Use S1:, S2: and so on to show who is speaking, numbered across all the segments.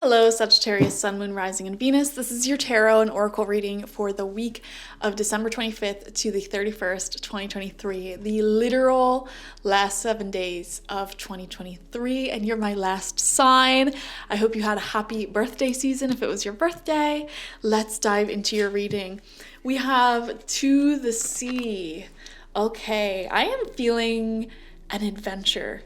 S1: Hello, Sagittarius, Sun, Moon, Rising, and Venus. This is your tarot and oracle reading for the week of December 25th to the 31st, 2023, the literal last 7 days of 2023, and you're my last sign. I hope you had a happy birthday season if it was your birthday. Let's dive into your reading. We have To the Sea. Okay, I am feeling an adventure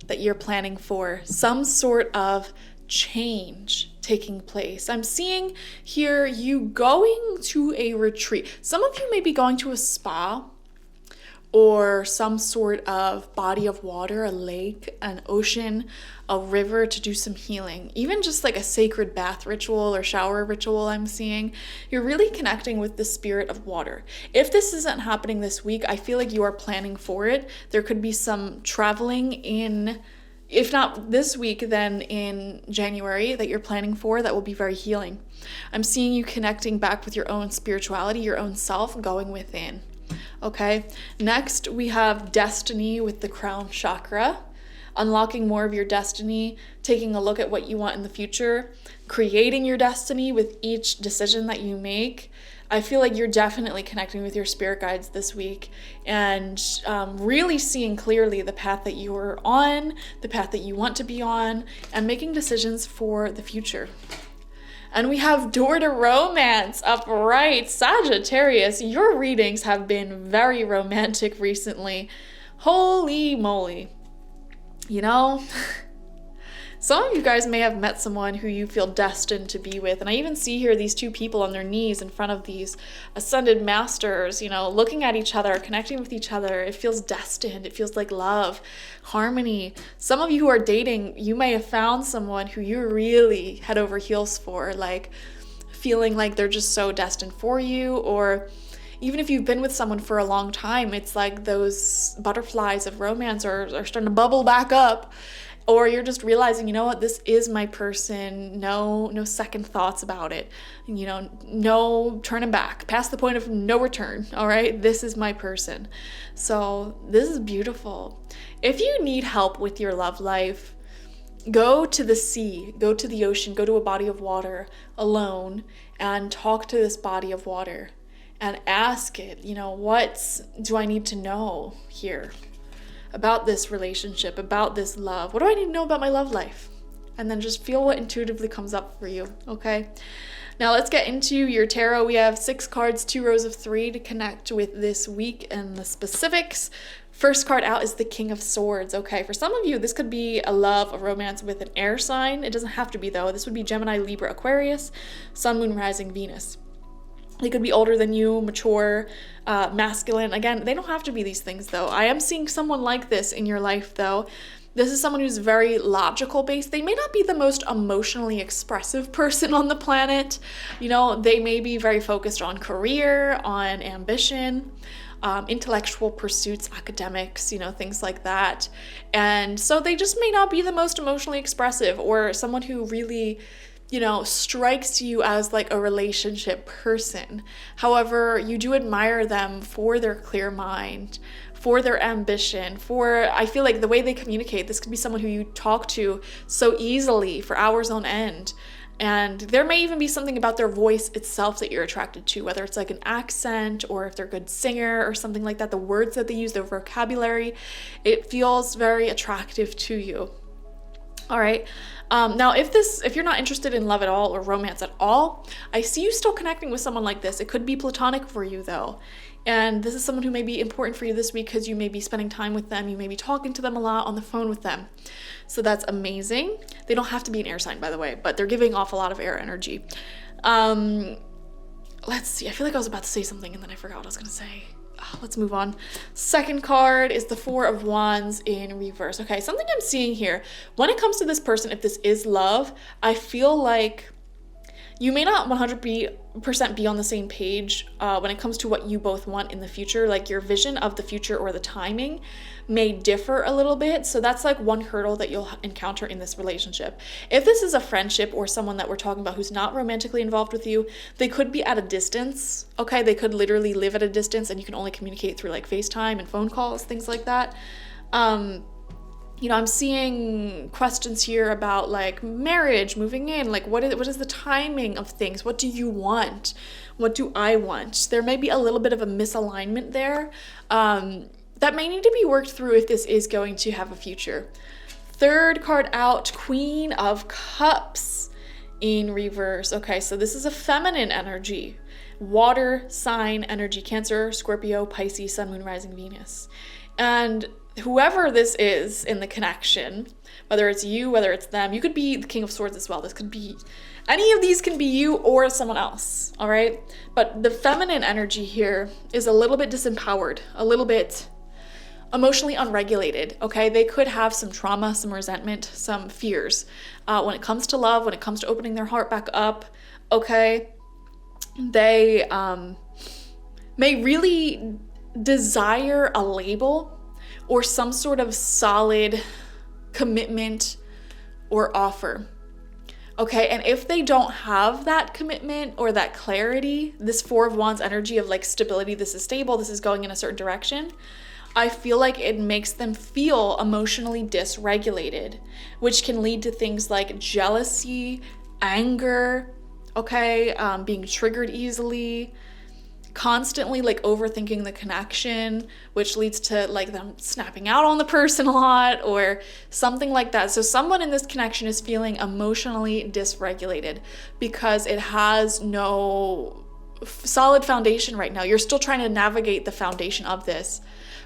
S1: that you're planning for, some sort of change taking place. I'm seeing here you going to a retreat. Some of you may be going to a spa or some sort of body of water, a lake, an ocean, a river to do some healing. Even just like a sacred bath ritual or shower ritual I'm seeing. You're really connecting with the spirit of water. If this isn't happening this week, I feel like you are planning for it. There could be some traveling in, if not this week, then in January that you're planning for that will be very healing. I'm seeing you connecting back with your own spirituality, your own self, going within. Okay, next we have Destiny with the crown chakra. Unlocking more of your destiny, taking a look at what you want in the future, creating your destiny with each decision that you make. I feel like you're definitely connecting with your spirit guides this week and really seeing clearly the path that you are on, the path that you want to be on, and making decisions for the future. And we have Door to Romance upright. Sagittarius, your readings have been very romantic recently. Holy moly. You know, some of you guys may have met someone who you feel destined to be with. And I even see here these two people on their knees in front of these ascended masters, you know, looking at each other, connecting with each other. It feels destined. It feels like love, harmony. Some of you who are dating, you may have found someone who you really head over heels for, like feeling like they're just so destined for you. Or even if you've been with someone for a long time, it's like those butterflies of romance are starting to bubble back up. Or you're just realizing, you know what, this is my person. No second thoughts about it. You know, no turning back, past the point of no return. All right, this is my person. So this is beautiful. If you need help with your love life, go to the sea, go to the ocean, go to a body of water alone and talk to this body of water and ask it, you know, what do I need to know here about this relationship, about this love? What do I need to know about my love life? And then just feel what intuitively comes up for you, okay? Now let's get into your tarot. We have 6 cards, 2 rows of 3 to connect with this week and the specifics. First card out is the King of Swords, okay? For some of you, this could be a love, a romance with an air sign. It doesn't have to be though. This would be Gemini, Libra, Aquarius, Sun, Moon, Rising, Venus. They could be older than you, mature, masculine. Again, they don't have to be these things though. I am seeing someone like this in your life though. This is someone who's very logical based. They may not be the most emotionally expressive person on the planet. You know, they may be very focused on career, on ambition, intellectual pursuits, academics, you know, things like that. And so they just may not be the most emotionally expressive or someone who really, you know, strikes you as like a relationship person. However, you do admire them for their clear mind, for their ambition, for, I feel like the way they communicate. This could be someone who you talk to so easily for hours on end. And there may even be something about their voice itself that you're attracted to, whether it's like an accent or if they're a good singer or something like that. The words that they use, their vocabulary, it feels very attractive to you. All right. Now, if you're not interested in love at all or romance at all, I see you still connecting with someone like this. It could be platonic for you though. And this is someone who may be important for you this week because you may be spending time with them. You may be talking to them a lot on the phone with them. So that's amazing. They don't have to be an air sign, by the way, but they're giving off a lot of air energy. Let's see. I feel like I was about to say something and then I forgot what I was going to say. Let's move on. Second card is the 4 of Wands in reverse. Okay, something I'm seeing here. When it comes to this person, if this is love, I feel like you may not 100% be on the same page when it comes to what you both want in the future. Like your vision of the future or the timing may differ a little bit. So that's like one hurdle that you'll encounter in this relationship. If this is a friendship or someone that we're talking about who's not romantically involved with you, they could be at a distance. Okay, they could literally live at a distance and you can only communicate through like FaceTime and phone calls, things like that. I'm seeing questions here about like marriage, moving in, like what is the timing of things? What do you want? What do I want? There may be a little bit of a misalignment there that may need to be worked through if this is going to have a future. Third card out, Queen of Cups in reverse. Okay, so this is a feminine energy, water sign energy, Cancer, Scorpio, Pisces, Sun, Moon, Rising, Venus. And whoever this is in the connection, whether it's you, whether it's them, you could be the King of Swords as well. This could be, any of these can be you or someone else, all right? But the feminine energy here is a little bit disempowered, a little bit emotionally unregulated, okay? They could have some trauma, some resentment, some fears when it comes to love, when it comes to opening their heart back up, okay? They may really desire a label or some sort of solid commitment or offer. Okay, and if they don't have that commitment or that clarity, this Four of Wands energy of like stability, this is stable, this is going in a certain direction, I feel like it makes them feel emotionally dysregulated, which can lead to things like jealousy, anger, okay, being triggered easily, constantly like overthinking the connection, which leads to like them snapping out on the person a lot or something like that. So someone in this connection is feeling emotionally dysregulated because it has no solid foundation right now. You're still trying to navigate the foundation of this.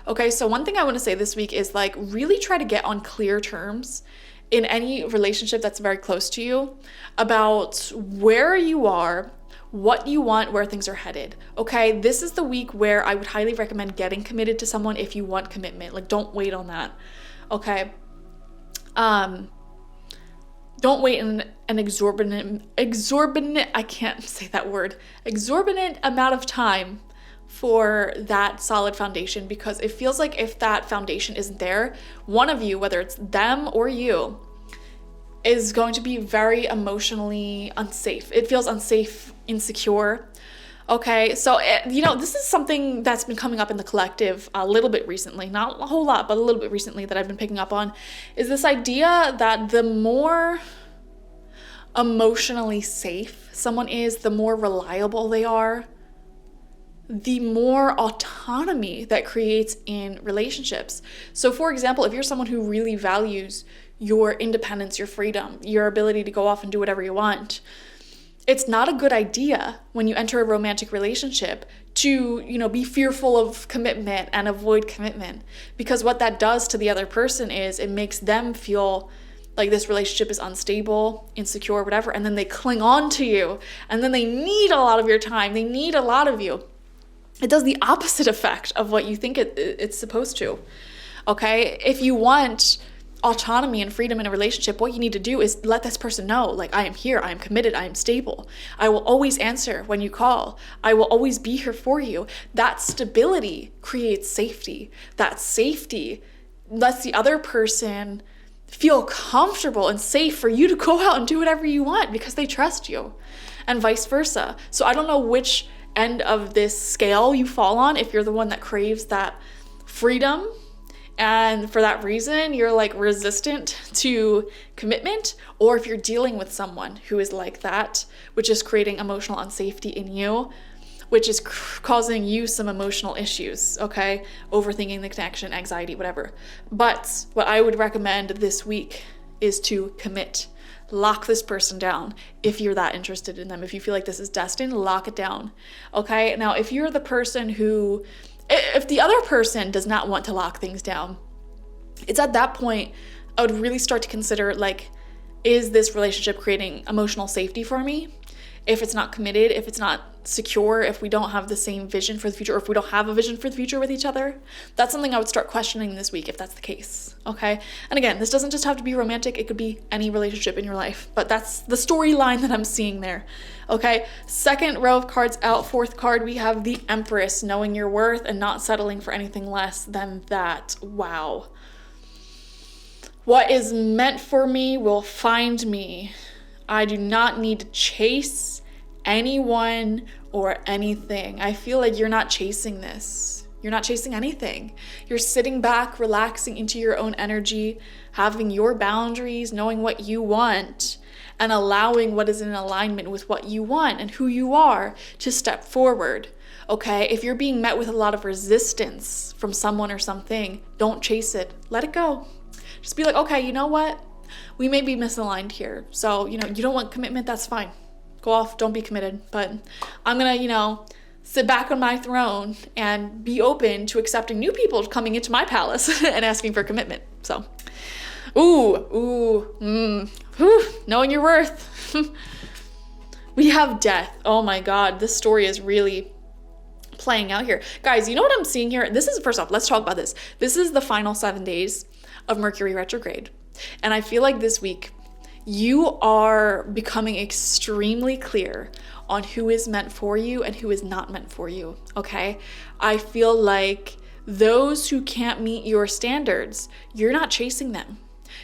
S1: Okay, so one thing I want to say this week is like really try to get on clear terms in any relationship that's very close to you about where you are, what you want, where things are headed. Okay, this is the week where I would highly recommend getting committed to someone if you want commitment. Like, don't wait on that. Okay, don't wait in an exorbitant, I can't say that word, exorbitant amount of time for that solid foundation, because it feels like if that foundation isn't there, one of you, whether it's them or you, is going to be very emotionally unsafe. It feels unsafe, insecure. Okay, so this is something that's been coming up in the collective a little bit recently, not a whole lot, but a little bit recently that I've been picking up on, is this idea that the more emotionally safe someone is, the more reliable they are, the more autonomy that creates in relationships. So for example, if you're someone who really values your independence, your freedom, your ability to go off and do whatever you want, it's not a good idea when you enter a romantic relationship to, be fearful of commitment and avoid commitment, because what that does to the other person is it makes them feel like this relationship is unstable, insecure, whatever, and then they cling on to you, and then they need a lot of your time, they need a lot of you. It does the opposite effect of what you think it's supposed to. Okay, if you want autonomy and freedom in a relationship, what you need to do is let this person know, like, I am here, I am committed, I am stable, I will always answer when you call, I will always be here for you. That stability creates safety. That safety lets the other person feel comfortable and safe for you to go out and do whatever you want because they trust you, and vice versa. So I don't know which end of this scale you fall on, if you're the one that craves that freedom and for that reason you're like resistant to commitment, or if you're dealing with someone who is like that, which is creating emotional unsafety in you, which is causing you some emotional issues, okay? Overthinking the connection, anxiety, whatever. But what I would recommend this week is to commit. Lock this person down if you're that interested in them. If you feel like this is destined, lock it down, okay? Now, if you're the person who, if the other person does not want to lock things down, it's at that point I would really start to consider, like, is this relationship creating emotional safety for me? If it's not committed, if it's not secure, if we don't have the same vision for the future, or if we don't have a vision for the future with each other, that's something I would start questioning this week if that's the case, okay? And again, this doesn't just have to be romantic, it could be any relationship in your life, but that's the storyline that I'm seeing there, okay? Second row of cards out, fourth card, we have the Empress, knowing your worth and not settling for anything less than that. Wow. What is meant for me will find me. I do not need to chase anyone or anything. I feel like you're not chasing this. You're not chasing anything. You're sitting back, relaxing into your own energy, having your boundaries, knowing what you want, and allowing what is in alignment with what you want and who you are to step forward. Okay, if you're being met with a lot of resistance from someone or something, don't chase it. Let it go. Just be like, okay, you know what? We may be misaligned here. So, you don't want commitment, that's fine. Go off, don't be committed. But I'm gonna, sit back on my throne and be open to accepting new people coming into my palace and asking for commitment. So, knowing your worth. We have death. Oh my God, this story is really playing out here. Guys, you know what I'm seeing here? This is, first off, let's talk about this. This is the final 7 days of Mercury retrograde. And I feel like this week, you are becoming extremely clear on who is meant for you and who is not meant for you, okay? I feel like those who can't meet your standards, you're not chasing them.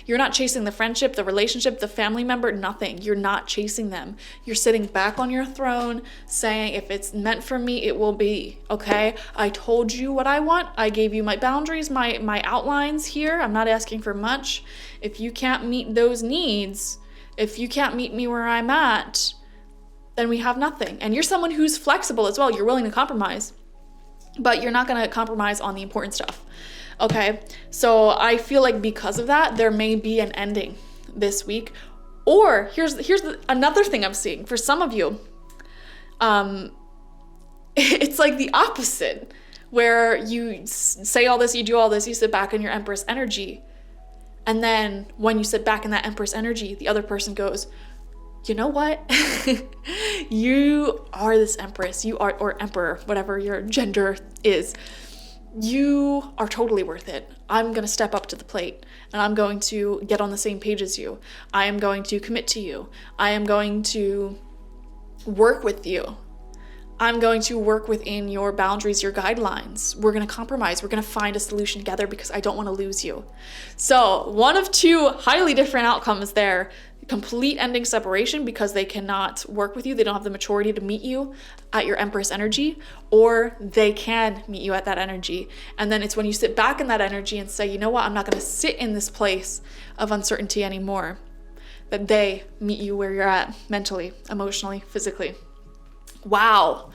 S1: You're not chasing the friendship, the relationship, the family member, nothing. You're not chasing them. You're sitting back on your throne saying, if it's meant for me, it will be, okay? I told you what I want. I gave you my boundaries, my outlines here. I'm not asking for much. If you can't meet those needs, if you can't meet me where I'm at, then we have nothing. And you're someone who's flexible as well. You're willing to compromise, but you're not going to compromise on the important stuff. Okay, so I feel like because of that, there may be an ending this week. Or here's another thing I'm seeing for some of you. It's like the opposite, where you say all this, you do all this, you sit back in your Empress energy. And then when you sit back in that Empress energy, the other person goes, you know what? You are this Empress, you are, or Emperor, whatever your gender is. You are totally worth it. I'm going to step up to the plate and I'm going to get on the same page as you. I am going to commit to you. I am going to work with you. I'm going to work within your boundaries, your guidelines. We're going to compromise. We're going to find a solution together because I don't want to lose you. So one of two highly different outcomes there. Complete ending separation because they cannot work with you. They don't have the maturity to meet you at your Empress energy, or they can meet you at that energy. And then it's when you sit back in that energy and say, you know what, I'm not going to sit in this place of uncertainty anymore, that they meet you where you're at mentally, emotionally, physically. Wow.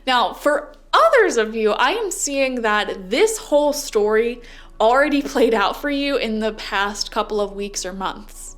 S1: Now, for others of you, I am seeing that this whole story already played out for you in the past couple of weeks or months.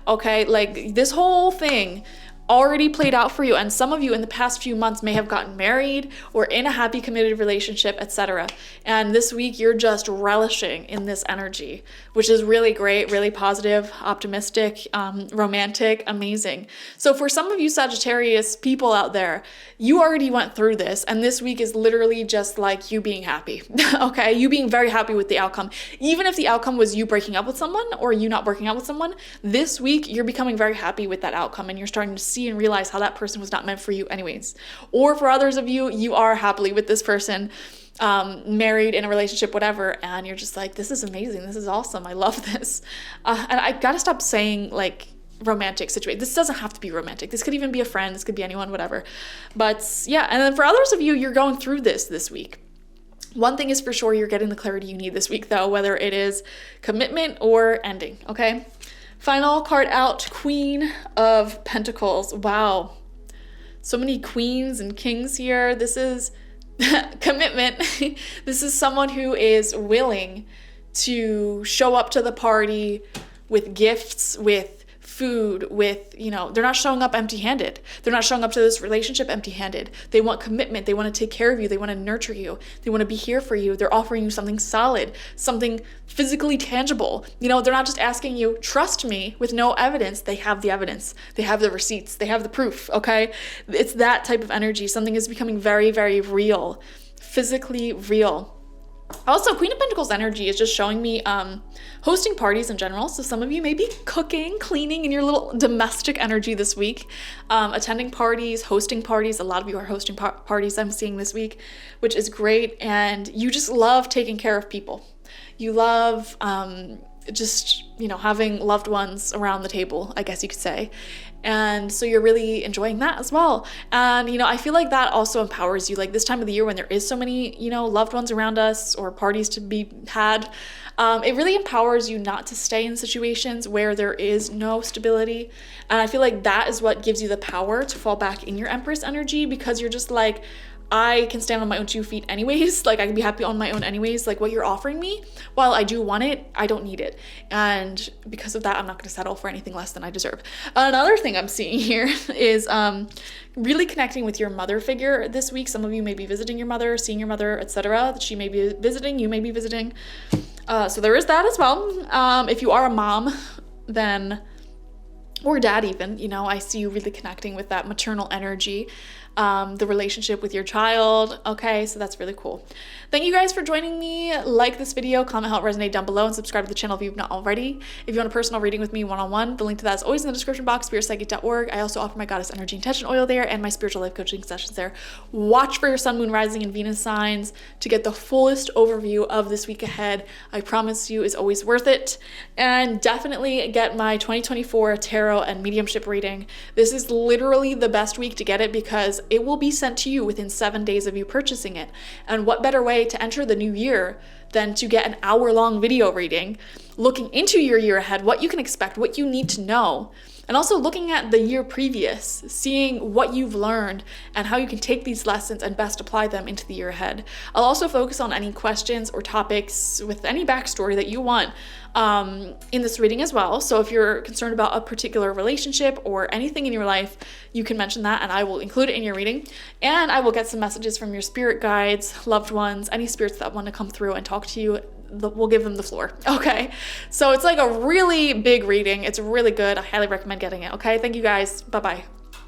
S1: Okay, like this whole thing already played out for you, and some of you in the past few months may have gotten married or in a happy committed relationship, etc. And this week you're just relishing in this energy, which is really great, really positive, optimistic, romantic, amazing. So for some of you Sagittarius people out there, you already went through this, and this week is literally just like you being happy. Okay, you being very happy with the outcome. Even if the outcome was you breaking up with someone or you not working out with someone, this week you're becoming very happy with that outcome, and you're starting to see and realize how that person was not meant for you anyways. Or for others of you, you are happily with this person, married in a relationship, whatever, and you're just like, this is amazing, this is awesome, I love this. And I gotta stop saying like romantic situation. This doesn't have to be romantic. This could even be a friend, this could be anyone, whatever. But yeah, and then for others of you, you're going through this week. One thing is for sure, you're getting the clarity you need this week though, whether it is commitment or ending, okay? Final card out, Queen of Pentacles. Wow. So many queens and kings here. This is commitment. This is someone who is willing to show up to the party with gifts, with food, with, they're not showing up empty-handed. They're not showing up to this relationship empty-handed. They want commitment. They want to take care of you. They want to nurture you. They want to be here for you. They're offering you something solid, something physically tangible. They're not just asking you, trust me, with no evidence. They have the evidence. They have the receipts. They have the proof, okay? It's that type of energy. Something is becoming very, very real, physically real. Also, Queen of Pentacles energy is just showing me hosting parties in general. So some of you may be cooking, cleaning in your little domestic energy this week, attending parties, hosting parties. A lot of you are hosting parties I'm seeing this week, which is great. And you just love taking care of people. You love having loved ones around the table, I guess you could say. And so you're really enjoying that as well. And, I feel like that also empowers you. Like this time of the year when there is so many, loved ones around us or parties to be had, It really empowers you not to stay in situations where there is no stability. And I feel like that is what gives you the power to fall back in your Empress energy, because you're just like, I can stand on my own 2 feet anyways. Like, I can be happy on my own anyways. Like, what you're offering me, while I do want it, I don't need it. And because of that, I'm not going to settle for anything less than I deserve. Another thing I'm seeing here is really connecting with your mother figure this week. Some of you may be visiting your mother, seeing your mother, etc. She may be visiting, you may be visiting. So there is that as well. If you are a mom, then, or dad even, you know, I see you really connecting with that maternal energy, the relationship with your child. Okay, so that's really cool. Thank you guys for joining me. Like this video, comment how it resonated down below, and subscribe to the channel if you've not already. If you want a personal reading with me one-on-one, the link to that is always in the description box, spiritpsychic.org. I also offer my Goddess Energy Intention Oil there and my spiritual life coaching sessions there. Watch for your sun, moon, rising, and Venus signs to get the fullest overview of this week ahead. I promise you, it's always worth it. And definitely get my 2024 tarot and mediumship reading. This is literally the best week to get it because it will be sent to you within 7 days of you purchasing it. And what better way to enter the new year than to get an hour-long video reading, looking into your year ahead, what you can expect, what you need to know, and also looking at the year previous, seeing what you've learned and how you can take these lessons and best apply them into the year ahead. I'll also focus on any questions or topics with any backstory that you want in this reading as well. So if you're concerned about a particular relationship or anything in your life, you can mention that and I will include it in your reading. And I will get some messages from your spirit guides, loved ones, any spirits that want to come through and talk to you. We'll give them the floor. Okay, so it's like a really big reading. It's really good. I highly recommend getting it. Okay, thank you guys. Bye-bye.